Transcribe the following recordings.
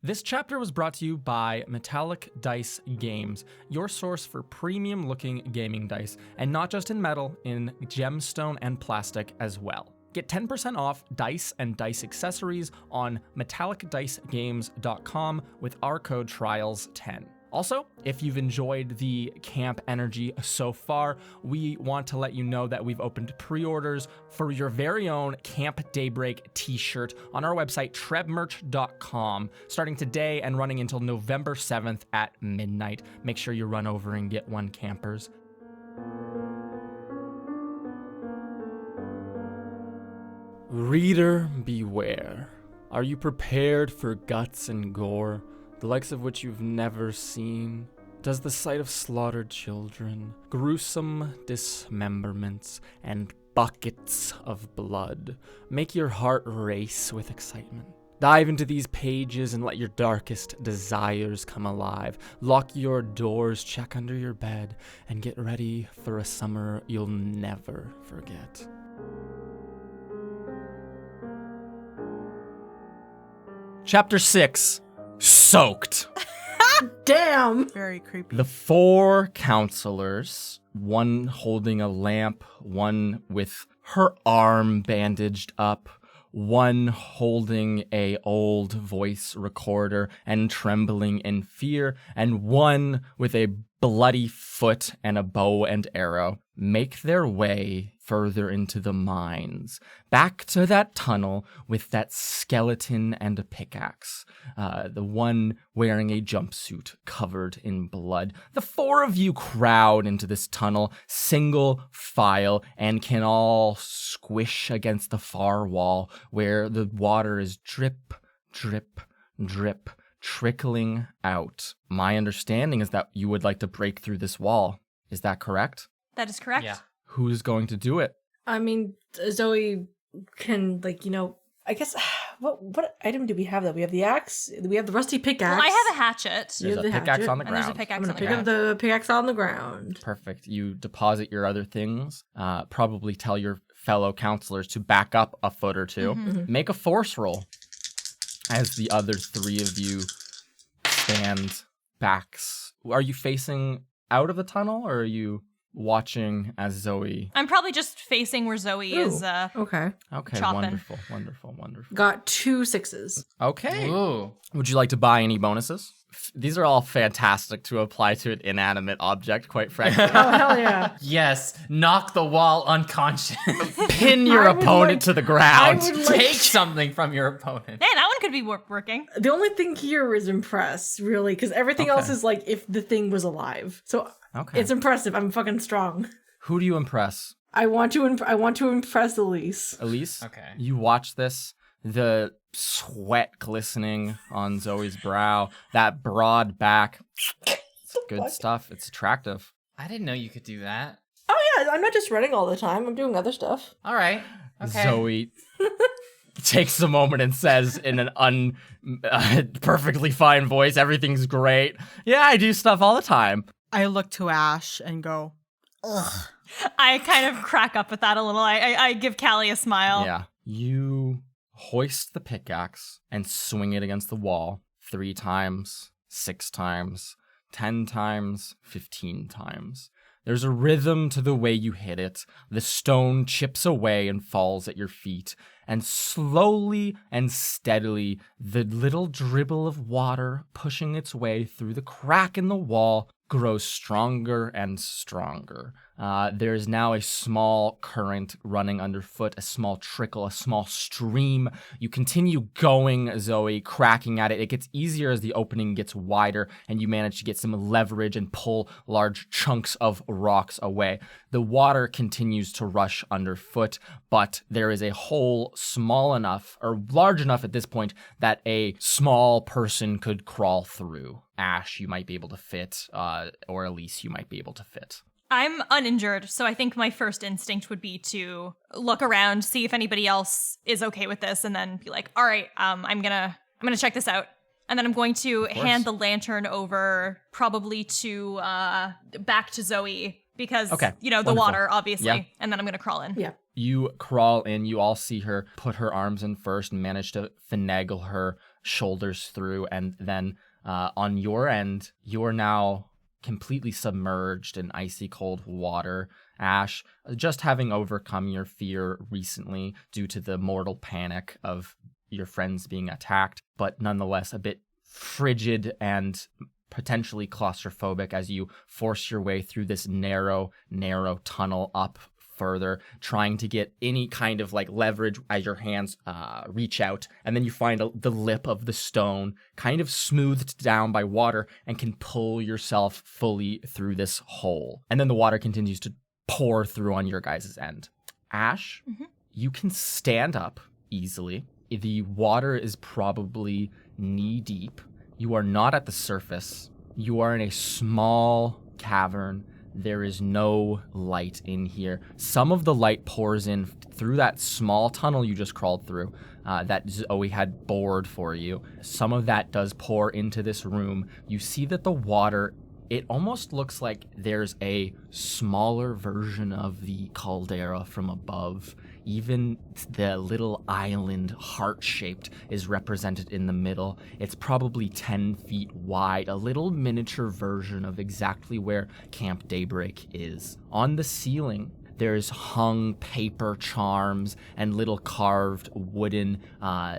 This chapter was brought to you by Metallic Dice Games, your source for premium-looking gaming dice, and not just in metal, in gemstone and plastic as well. Get 10% off dice and dice accessories on metallicdicegames.com with our code TRIALS10. Also, if you've enjoyed the camp energy so far, we want to let you know that we've opened pre-orders for your very own Camp Daybreak t-shirt on our website, trebmerch.com, starting today and running until November 7th at midnight. Make sure you run over and get one, campers. Reader, beware. Are you prepared for guts and gore, the likes of which you've never seen? Does the sight of slaughtered children, gruesome dismemberments, and buckets of blood make your heart race with excitement? Dive into these pages and let your darkest desires come alive. Lock your doors, check under your bed, and get ready for a summer you'll never forget. Chapter 6, Soaked. Damn. Very creepy. The 4 counselors, one holding a lamp, one with her arm bandaged up, one holding a old voice recorder and trembling in fear, and one with a bloody foot and a bow and arrow, make their way further into the mines, back to that tunnel with that skeleton and a pickaxe, the one wearing a jumpsuit covered in blood. The 4 of you crowd into this tunnel, single file, and can all squish against the far wall where the water is drip, drip, drip, trickling out. My understanding is that you would like to break through this wall. Is that correct? That is correct. Yeah. Who's going to do it? I mean, Zoe can, I guess, what item do we have that? We have the axe, we have the rusty pickaxe. Well, I have a hatchet. There's have a the pickaxe hatchet, on the And there's a ground. I'm pickaxe gonna on the pick up ground. the pickaxe on the ground. Perfect. You deposit your other things. Probably tell your fellow counselors to back up a foot or two. Mm-hmm. Make a force roll as the other 3 of you stand backs. Are you facing out of the tunnel, or are you watching as Zoe? I'm probably just facing where Zoe is. Okay. Okay, Chopping. wonderful, wonderful, wonderful. Got 2 6s. Okay. Ooh. Would you like to buy any bonuses? These are all fantastic to apply to an inanimate object, quite frankly. Oh, hell yeah. Yes. Knock the wall unconscious. Pin your I would opponent like- to the ground. I would like- Take something from your opponent. Hey, that one could be working. The only thing here is impress, really, because everything else is like if the thing was alive. So Okay. it's impressive. I'm fucking strong. Who do you impress? I want to impress Elise. Elise? Okay. You watch this, the sweat glistening on Zoe's brow, that broad back. Good Fuck. stuff. It's attractive. I didn't know you could do that. Oh yeah, I'm not just running all the time. I'm doing other stuff. All right. Okay. Zoe takes a moment and says in an perfectly fine voice, everything's great. Yeah, I do stuff all the time. I look to Ash and go, ugh. I kind of crack up at that a little. I give Callie a smile. Yeah. You hoist the pickaxe and swing it against the wall 3 times, 6 times, 10 times, 15 times. There's a rhythm to the way you hit it. The stone chips away and falls at your feet. And slowly and steadily, the little dribble of water pushing its way through the crack in the wall grows stronger and stronger. There is now a small current running underfoot, a small trickle, a small stream. You continue going, Zoe, cracking at it. It gets easier as the opening gets wider, and you manage to get some leverage and pull large chunks of rocks away. The water continues to rush underfoot, but there is a hole small enough, or large enough at this point, that a small person could crawl through. Ash, you might be able to fit, or Elise, you might be able to fit. I'm uninjured, so I think my first instinct would be to look around, see if anybody else is okay with this, and then be like, all right, I'm gonna check this out. And then I'm going to hand the lantern over probably to back to Zoe because, Okay, the wonderful. water, obviously. Yeah. And then I'm going to crawl in. Yeah. You crawl in, you all see her put her arms in first and manage to finagle her shoulders through, and then on your end, you're now completely submerged in icy cold water. Ash, just having overcome your fear recently due to the mortal panic of your friends being attacked, but nonetheless a bit frigid and potentially claustrophobic as you force your way through this narrow tunnel up further, trying to get any kind of like leverage as your hands reach out, and then you find the lip of the stone kind of smoothed down by water and can pull yourself fully through this hole. And then the water continues to pour through on your guys' end. Ash, you can stand up easily. The water is probably knee deep. You are not at the surface. You are in a small cavern. There is no light in here. Some of the light pours in through that small tunnel you just crawled through that Zoe had bored for you. Some of that does pour into this room. You see that the water, it almost looks like there's a smaller version of the caldera from above. Even the little island, heart-shaped, is represented in the middle. It's probably 10 feet wide, a little miniature version of exactly where Camp Daybreak is. On the ceiling, there's hung paper charms and little carved wooden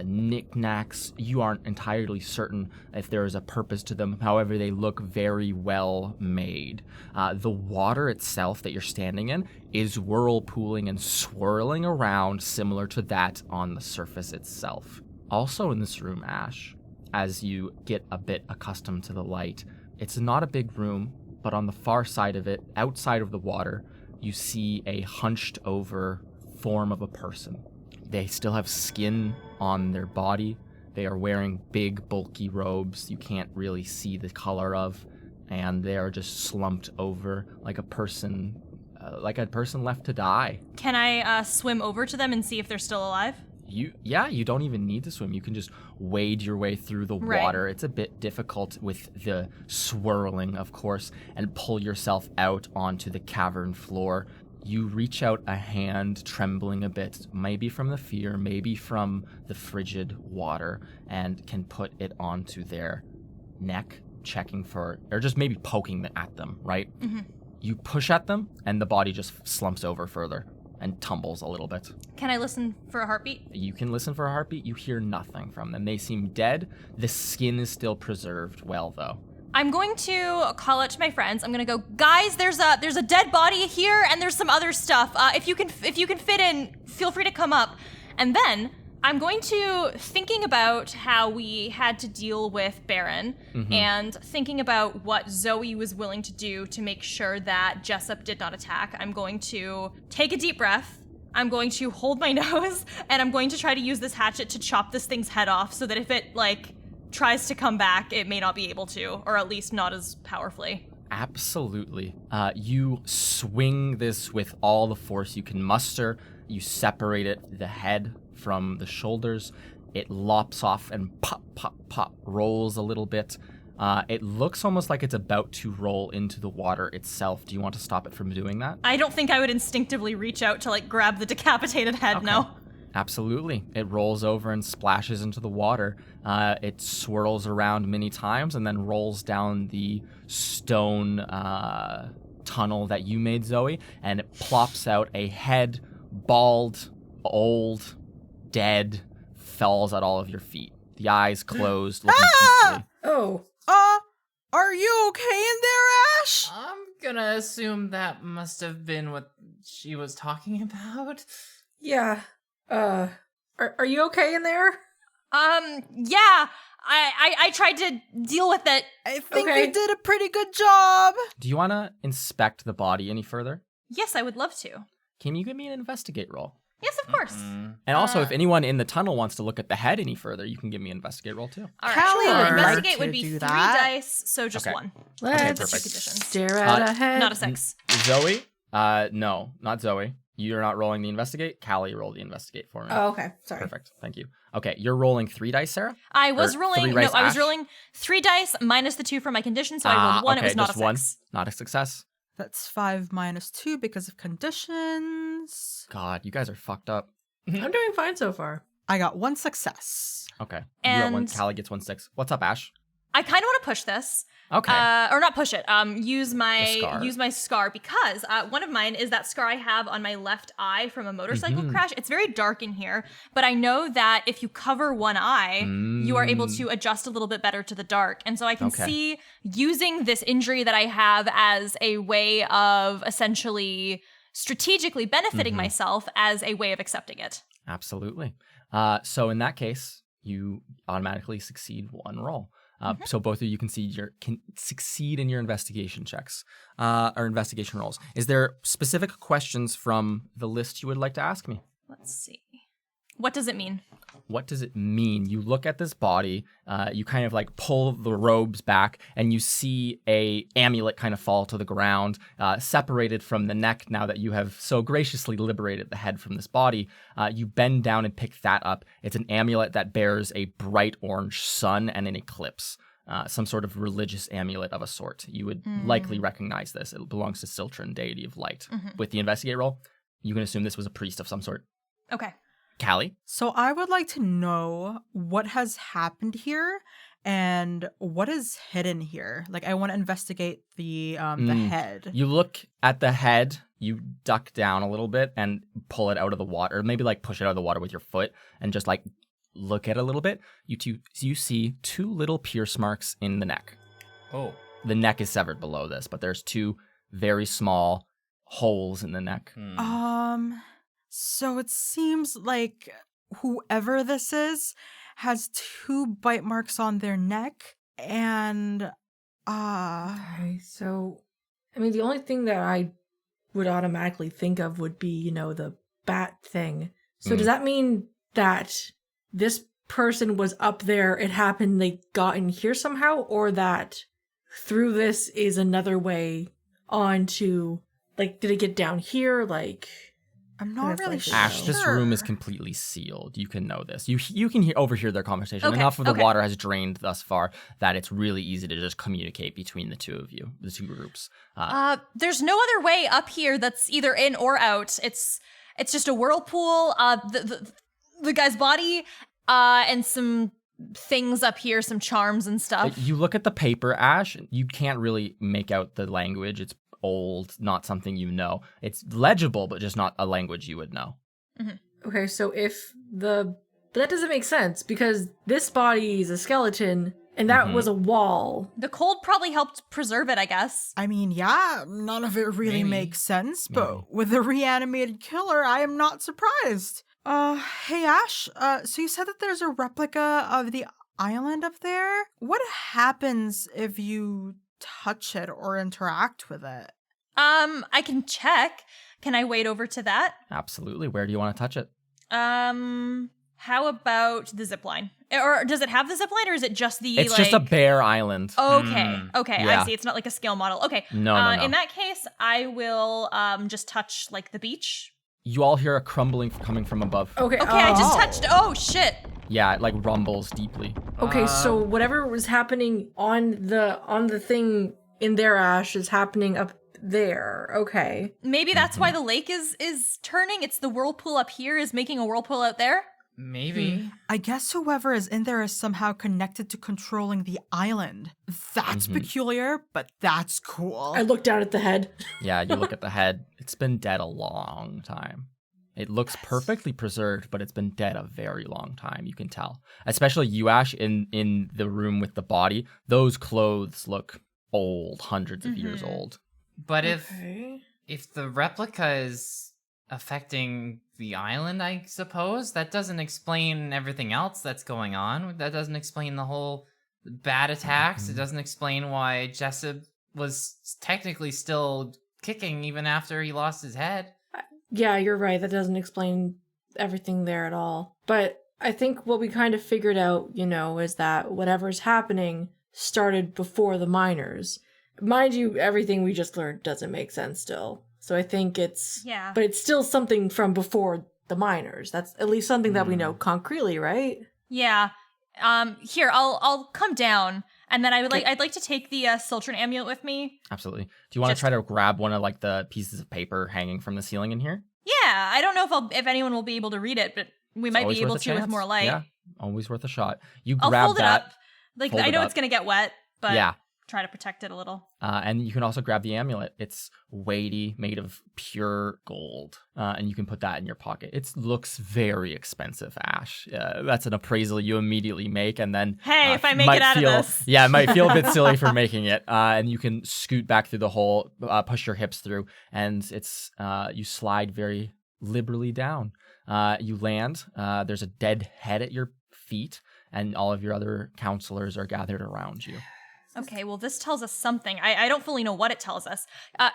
knickknacks. You aren't entirely certain if there is a purpose to them. However, they look very well made. The water itself that you're standing in is whirlpooling and swirling around, similar to that on the surface itself. Also in this room, Ash, as you get a bit accustomed to the light, it's not a big room, but on the far side of it, outside of the water, you see a hunched over form of a person. They still have skin on their body. They are wearing big, bulky robes you can't really see the color of, and they are just slumped over like a person left to die. Can I swim over to them and see if they're still alive? You don't even need to swim. You can just wade your way through the water. It's a bit difficult with the swirling, of course, and pull yourself out onto the cavern floor. You reach out a hand, trembling a bit, maybe from the fear, maybe from the frigid water, and can put it onto their neck, checking for, or just maybe poking at them, right? Mm-hmm. You push at them, and the body just slumps over further and tumbles a little bit. Can I listen for a heartbeat? You can listen for a heartbeat. You hear nothing from them. They seem dead. The skin is still preserved well, though. I'm going to call out to my friends. I'm going to go, guys, there's a dead body here, and there's some other stuff. If you can fit in, feel free to come up. And then I'm going to, thinking about how we had to deal with Baron, and thinking about what Zoe was willing to do to make sure that Jessup did not attack, I'm going to take a deep breath, I'm going to hold my nose, and I'm going to try to use this hatchet to chop this thing's head off so that if it, tries to come back, it may not be able to, or at least not as powerfully. Absolutely. You swing this with all the force you can muster. You separate it, the head from the shoulders. It lops off and pop, pop, pop, rolls a little bit. It looks almost like it's about to roll into the water itself. Do you want to stop it from doing that? I don't think I would instinctively reach out to, grab the decapitated head, no. Absolutely. It rolls over and splashes into the water. It swirls around many times and then rolls down the stone tunnel that you made, Zoe, and it plops out a head, bald, old, dead, falls at all of your feet. The eyes closed, looking peacefully. Oh. Are you okay in there, Ash? I'm gonna assume that must have been what she was talking about. Yeah. Are you okay in there? Yeah. I tried to deal with it. I think Okay. you did a pretty good job. Do you want to inspect the body any further? Yes, I would love to. Can you give me an investigate roll? Yes, of course. And also, if anyone in the tunnel wants to look at the head any further, you can give me an investigate roll too. All right, Callie sure. would like Investigate to would be do 3 that. dice, so just Okay. 1. Let's perfect. Conditions. stare at a head. Not a 6. Zoe? No, not Zoe. You're not rolling the investigate. Callie, roll the investigate for me. Oh, okay. Sorry. Perfect. Thank you. Okay, you're rolling 3 dice, Sarah? I was Or rolling. 3 No, dice, I was Ash? rolling 3 dice minus the 2 for my condition, so I rolled 1. Okay, It was not just a 6. 1. Not a success. That's 5 minus 2 because of conditions. God, you guys are fucked up. I'm doing fine so far. I got 1 success. Okay. You got 1. And- Callie gets 1 6. What's up, Ash? I kind of want to push this. Okay. Or not push it. Use scar. my scar because one of mine is that scar I have on my left eye from a motorcycle Mm-hmm. crash. It's very dark in here, but I know that if you cover one eye, you are able to adjust a little bit better to the dark. And so I can Okay. see using this injury that I have as a way of essentially strategically benefiting myself as a way of accepting it. Absolutely. So in that case, you automatically succeed 1 roll. So both of you can succeed in your investigation checks or investigation rolls. Is there specific questions from the list you would like to ask me? Let's see. What does it mean? What does it mean? You look at this body, you kind of like pull the robes back, and you see a amulet kind of fall to the ground, separated from the neck. Now that you have so graciously liberated the head from this body, you bend down and pick that up. It's an amulet that bears a bright orange sun and an eclipse. Some sort of religious amulet of a sort. You would likely recognize this. It belongs to Siltran, deity of light. With the investigate roll, you can assume this was a priest of some sort. Okay. Callie? So I would like to know what has happened here and what is hidden here. Like, I want to investigate the head. You look at the head, you duck down a little bit and pull it out of the water, or maybe like push it out of the water with your foot and just like look at it a little bit. You see 2 little pierce marks in the neck. Oh. The neck is severed below this, but there's 2 very small holes in the neck. So it seems like whoever this is has 2 bite marks on their neck and Okay, so I mean, the only thing that I would automatically think of would be, the bat thing. So does that mean that this person was up there, it happened, they got in here somehow, or that through this is another way on to, like, did it get down here? Like, I'm not That's really like sure. Ash, this room is completely sealed. You can know this. You can overhear their conversation. Okay, Enough of the okay. water has drained thus far that it's really easy to just communicate between the 2 of you, the 2 groups. There's no other way up here that's either in or out. It's just a whirlpool. The guy's body, and some things up here, some charms and stuff. You look at the paper, Ash. You can't really make out the language. It's old, not something you know. It's legible, but just not a language you would know. okay, so but that doesn't make sense because this body is a skeleton and that was a wall. The cold probably helped preserve it, I guess. I mean, yeah, none of it really Maybe. makes sense, but with a reanimated killer, I am not surprised. Hey Ash, so you said that there's a replica of the island up there? What happens if you touch it or interact with it? I can check. Can I wait over to that? Absolutely. Where do you want to touch it? How about the zip line? Or does it have the zip line, or is it just the It's just a bare island. Okay, okay, Yeah. I see. It's not like a scale model. Okay. No. In that case, I will just touch like the beach. You all hear a crumbling coming from above. Okay, Okay, I just Oh. touched. Oh shit. Yeah, it like rumbles deeply. Okay, so whatever was happening on the thing in their ash is happening up there. Okay. Maybe that's why the lake is turning. It's the whirlpool up here is making a whirlpool out there. Maybe. I guess whoever is in there is somehow connected to controlling the island. That's peculiar, but that's cool. I looked down at the head. Yeah, you look at the head. It's been dead a long time. It looks perfectly preserved, but it's been dead a very long time, you can tell. Especially you, Ash, in the room with the body. Those clothes look old, hundreds of years old. But Okay. if the replica is affecting the island, I suppose, that doesn't explain everything else that's going on. That doesn't explain the whole bad attacks. It doesn't explain why Jessup was technically still kicking even after he lost his head. Yeah, you're right. That doesn't explain everything there at all. But I think what we kind of figured out, is that whatever's happening started before the miners. Mind you, everything we just learned doesn't make sense still. So I think Yeah. but it's still something from before the miners. That's at least something that we know concretely, right? Yeah. Here, I'll come down, and then I'd like to take the Siltran amulet with me. Absolutely. Do you want to try to grab one of like the pieces of paper hanging from the ceiling in here? Yeah, I don't know if anyone will be able to read it, but We might be able to with more light. Yeah, always worth a shot. You I'll grab fold that. it up. Like, fold I it know up. it's going to get wet, but Yeah. try to protect it a little. And you can also grab the amulet. It's weighty, made of pure gold. And you can put that in your pocket. It looks very expensive, Ash. That's an appraisal you immediately make. And then Hey, if I make it out of this. Yeah, it might feel a bit silly for making it. And you can scoot back through the hole, push your hips through, and it's you slide very liberally down. You land. There's a dead head at your feet, and all of your other counselors are gathered around you. Okay, well, this tells us something. I don't fully know what it tells us.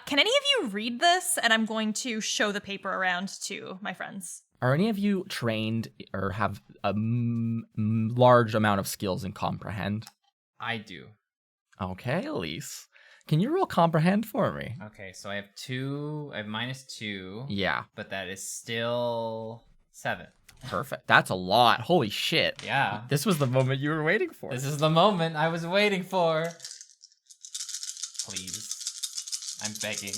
Can any of you read this? And I'm going to show the paper around to my friends. Are any of you trained or have a large amount of skills in comprehend? I do. Okay, Elise. Can you roll comprehend for me? Okay, so I have -2. Yeah, But that is still 7. perfect. That's a lot. Holy shit. Yeah. This was the moment you were waiting for. This is the moment I was waiting for. Please. I'm begging.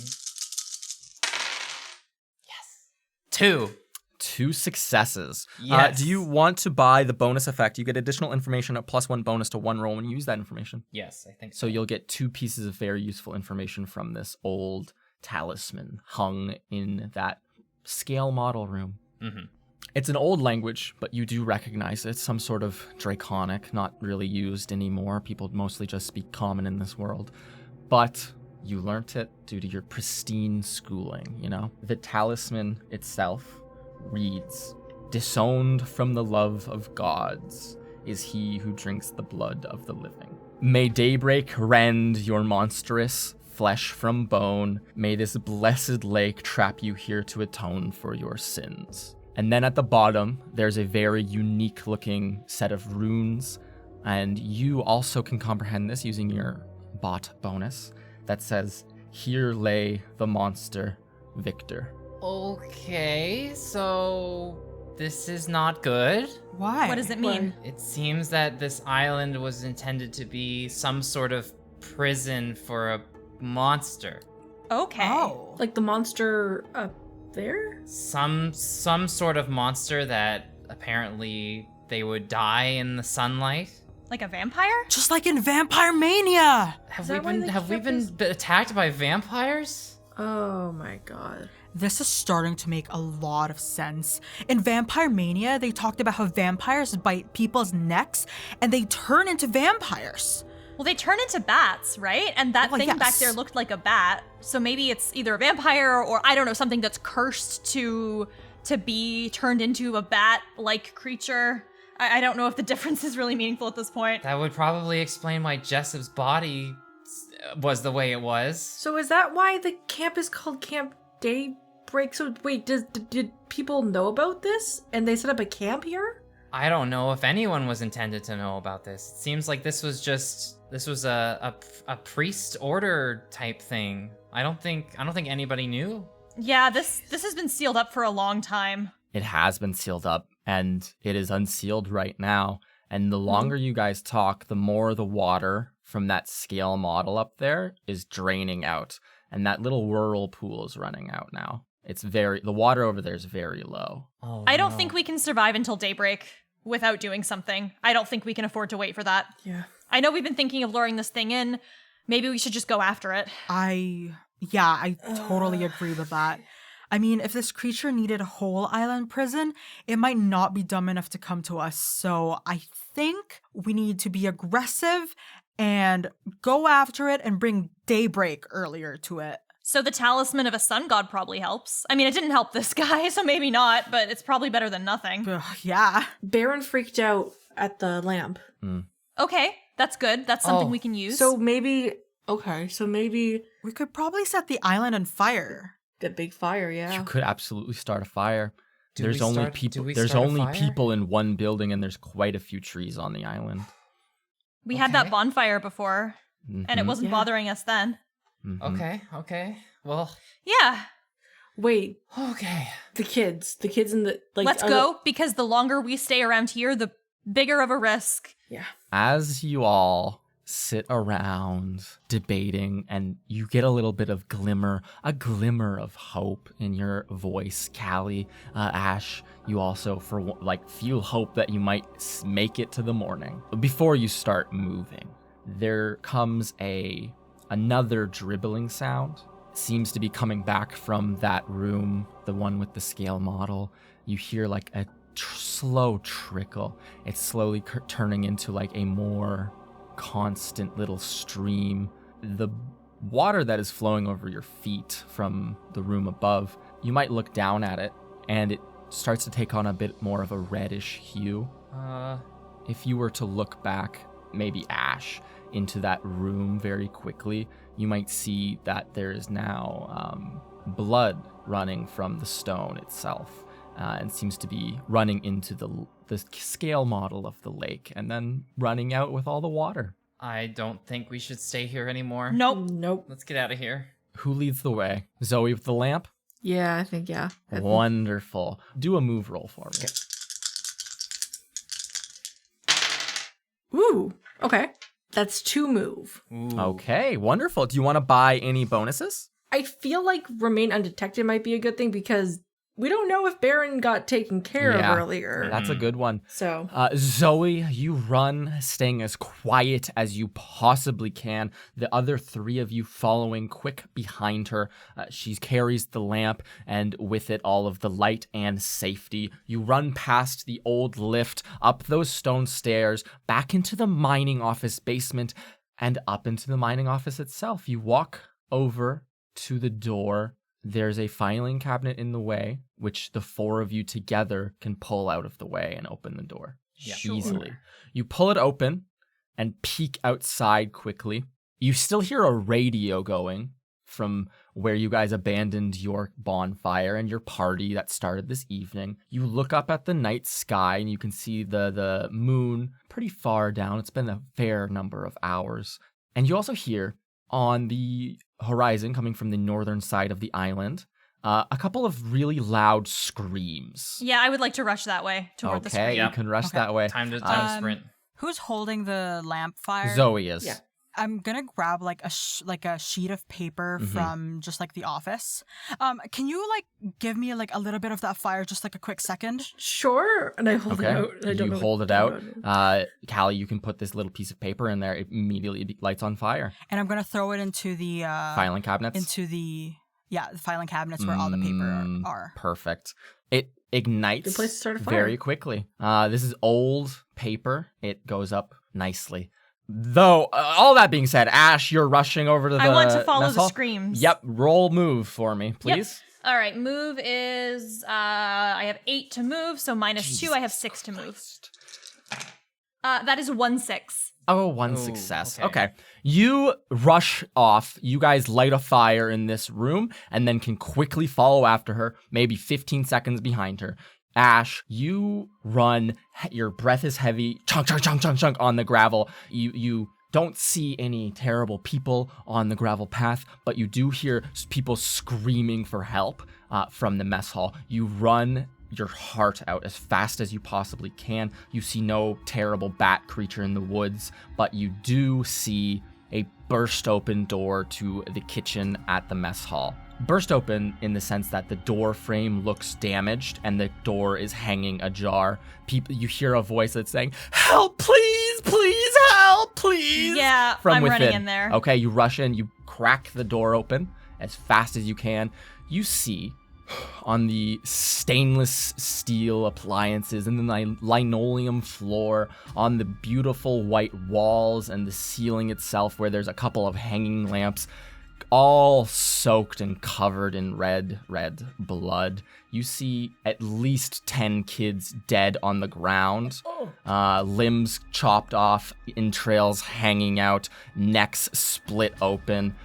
Yes. 2. 2 successes. Yes. Do you want to buy the bonus effect? You get additional information at +1 bonus to 1 roll when you use that information. Yes, I think So you'll get 2 pieces of very useful information from this old talisman hung in that scale model room. Mm-hmm. It's an old language, but you do recognize it. Some sort of draconic, not really used anymore. People mostly just speak common in this world. But you learnt it due to your pristine schooling, you know? The talisman itself reads, "Disowned from the love of gods is he who drinks the blood of the living. May daybreak rend your monstrous flesh from bone. May this blessed lake trap you here to atone for your sins." And then at the bottom, there's a very unique looking set of runes. And you also can comprehend this using your bot bonus that says, "Here lay the monster, Victor." Okay, so this is not good. Why? What does it mean? It seems that this island was intended to be some sort of prison for a monster. Okay. Oh. Like the monster up there? Some sort of monster that apparently they would die in the sunlight. Like a vampire? Just like in Vampire Mania. Have that why the we been attacked by vampires? Oh my god. This is starting to make a lot of sense. In Vampire Mania, they talked about how vampires bite people's necks and they turn into vampires. Well, they turn into bats, right? And that Well, thing back yes. there looked like a bat. So maybe it's either a vampire or, I don't know, something that's cursed to be turned into a bat-like creature. I don't know if the difference is really meaningful at this point. That would probably explain why Jessup's body was the way it was. So is that why the camp is called Camp Daybreak? So wait, did people know about this and they set up a camp here? I don't know if anyone was intended to know about this. It seems like this was a priest order type thing. I don't think anybody knew. Yeah, this has been sealed up for a long time. It has been sealed up, and it is unsealed right now. And the longer you guys talk, the more the water from that scale model up there is draining out. And that little whirlpool is running out now. The water over there is very low. Oh, I don't think we can survive until daybreak without doing something. I don't think we can afford to wait for that. Yeah. I know we've been thinking of luring this thing in. Maybe we should just go after it. I totally agree with that. I mean, if this creature needed a whole island prison, it might not be dumb enough to come to us. So I think we need to be aggressive and go after it and bring daybreak earlier to it. So the talisman of a sun god probably helps. I mean, it didn't help this guy, so maybe not, but it's probably better than nothing. Yeah. Baron freaked out at the lamp. Okay, that's good. That's something we can use. So maybe We could probably set the island on fire. the big fire, yeah. You could absolutely start a fire. Do There's we only start- people. do we There's start a only fire? people in one building, and there's quite a few trees on the island. we had that Okay. bonfire before, and it Mhm. wasn't Yeah. bothering us then. Mhm. Okay. Well, Yeah, Wait, okay. the kids in the let's go, because the longer we stay around here, the bigger of a risk. Yeah. As you all sit around debating, and you get a little bit of a glimmer of hope in your voice. Callie, Ash, you also feel hope that you might make it to the morning. Before you start moving, there comes another dribbling sound. It seems to be coming back from that room, the one with the scale model. You hear like a slow trickle. It's slowly turning into like a more constant little stream. The water that is flowing over your feet from the room above, you might look down at it and it starts to take on a bit more of a reddish hue. If you were to look back, maybe Ash, into that room very quickly, you might see that there is now blood running from the stone itself. And seems to be running into the scale model of the lake and then running out with all the water. I don't think we should stay here anymore. Nope. Let's get out of here. Who leads the way? Zoe with the lamp? Yeah, I think, yeah. Wonderful. Do a move roll for me. Okay. Ooh, okay. That's 2 move. Ooh. Okay, wonderful. Do you want to buy any bonuses? I feel like remain undetected might be a good thing because we don't know if Baron got taken care of earlier. That's a good one. So, Zoe, you run, staying as quiet as you possibly can. The other 3 of you following quick behind her. She carries the lamp and with it all of the light and safety. You run past the old lift, up those stone stairs, back into the mining office basement, and up into the mining office itself. You walk over to the door. There's a filing cabinet in the way, which the 4 of you together can pull out of the way and open the door easily. You pull it open and peek outside quickly. You still hear a radio going from where you guys abandoned your bonfire and your party that started this evening. You look up at the night sky and you can see the moon pretty far down. It's been a fair number of hours. And you also hear on the horizon, coming from the northern side of the island, a couple of really loud screams. Yeah, I would like to rush that way toward the screen. Okay, you can rush that way. Time to sprint. Who's holding the lamp fire? Zoe is. Yeah. I'm gonna grab like a sheet of paper from just like the office. Can you like give me like a little bit of that fire, just like a quick second? sure. And I hold it out. I don't You know hold what- it out. Callie, you can put this little piece of paper in there. It immediately lights on fire. And I'm gonna throw it into the Filing cabinets. into the filing cabinets where all the paper are. Perfect. It ignites Good place to start a fire. very quickly. This is old paper. It goes up nicely. Though, all that being said, Ash, you're rushing over to the I want to follow mess the hall. screams. Yep, roll move for me, please. All right, move is I have 8 to move, so minus 2, I have 6 to move. That is 1-6. Oh, one Ooh, success. okay. Okay. You rush off. You guys light a fire in this room and then can quickly follow after her, maybe 15 seconds behind her. Ash, you run. Your breath is heavy. Chunk, chunk, chunk, chunk, chunk on the gravel. You don't see any terrible people on the gravel path, but you do hear people screaming for help from the mess hall. You run your heart out as fast as you possibly can. You see no terrible bat creature in the woods, but you do see a burst open door to the kitchen at the mess hall. Burst open in the sense that the door frame looks damaged and the door is hanging ajar. You hear a voice that's saying, "Help, please, please, help, please." Yeah, from I'm within. running in there. Okay, you rush in, you crack the door open as fast as you can. You see on the stainless steel appliances and the linoleum floor, on the beautiful white walls and the ceiling itself where there's a couple of hanging lamps, all soaked and covered in red blood. You see at least 10 kids dead on the ground, limbs chopped off, entrails hanging out, necks split open.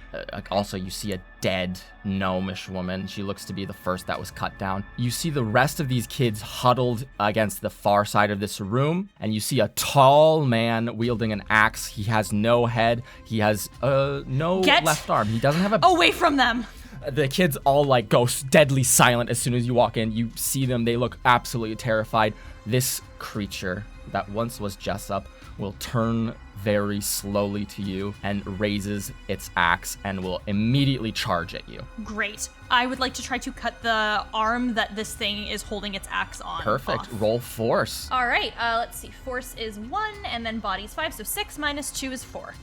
Also, you see a dead gnomish woman. She looks to be the first that was cut down. You see the rest of these kids huddled against the far side of this room, and you see a tall man wielding an axe. He has no head. He has no left arm. He doesn't have a... Away from them! The kids all like go deadly silent as soon as you walk in. You see them. They look absolutely terrified. This creature that once was Jessup will turn very slowly to you and raises its axe and will immediately charge at you. Great. I would like to try to cut the arm that this thing is holding its axe on. Perfect. off. Roll force. All right, let's see. Force is 1, and then body's 5, so 6 minus 2 is 4.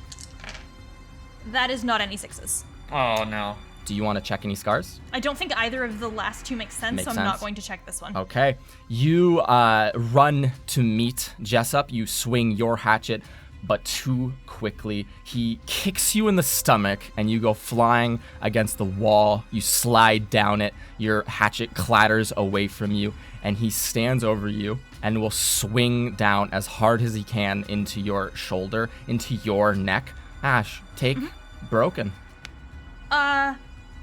That is not any 6s. Oh, no. Do you want to check any scars? I don't think either of the last 2 makes sense, Makes so I'm sense. not going to check this one. Okay. You run to meet Jessup. You swing your hatchet, but too quickly. He kicks you in the stomach, and you go flying against the wall. You slide down it. Your hatchet clatters away from you, and he stands over you and will swing down as hard as he can into your shoulder, into your neck. Ash, take broken.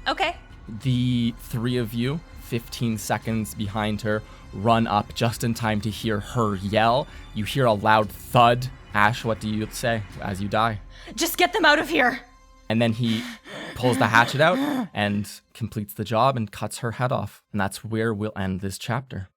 Okay. The three of you, 15 seconds behind her, run up just in time to hear her yell. You hear a loud thud. Ash, what do you say as you die? Just get them out of here. And then he pulls the hatchet out and completes the job and cuts her head off. And that's where we'll end this chapter.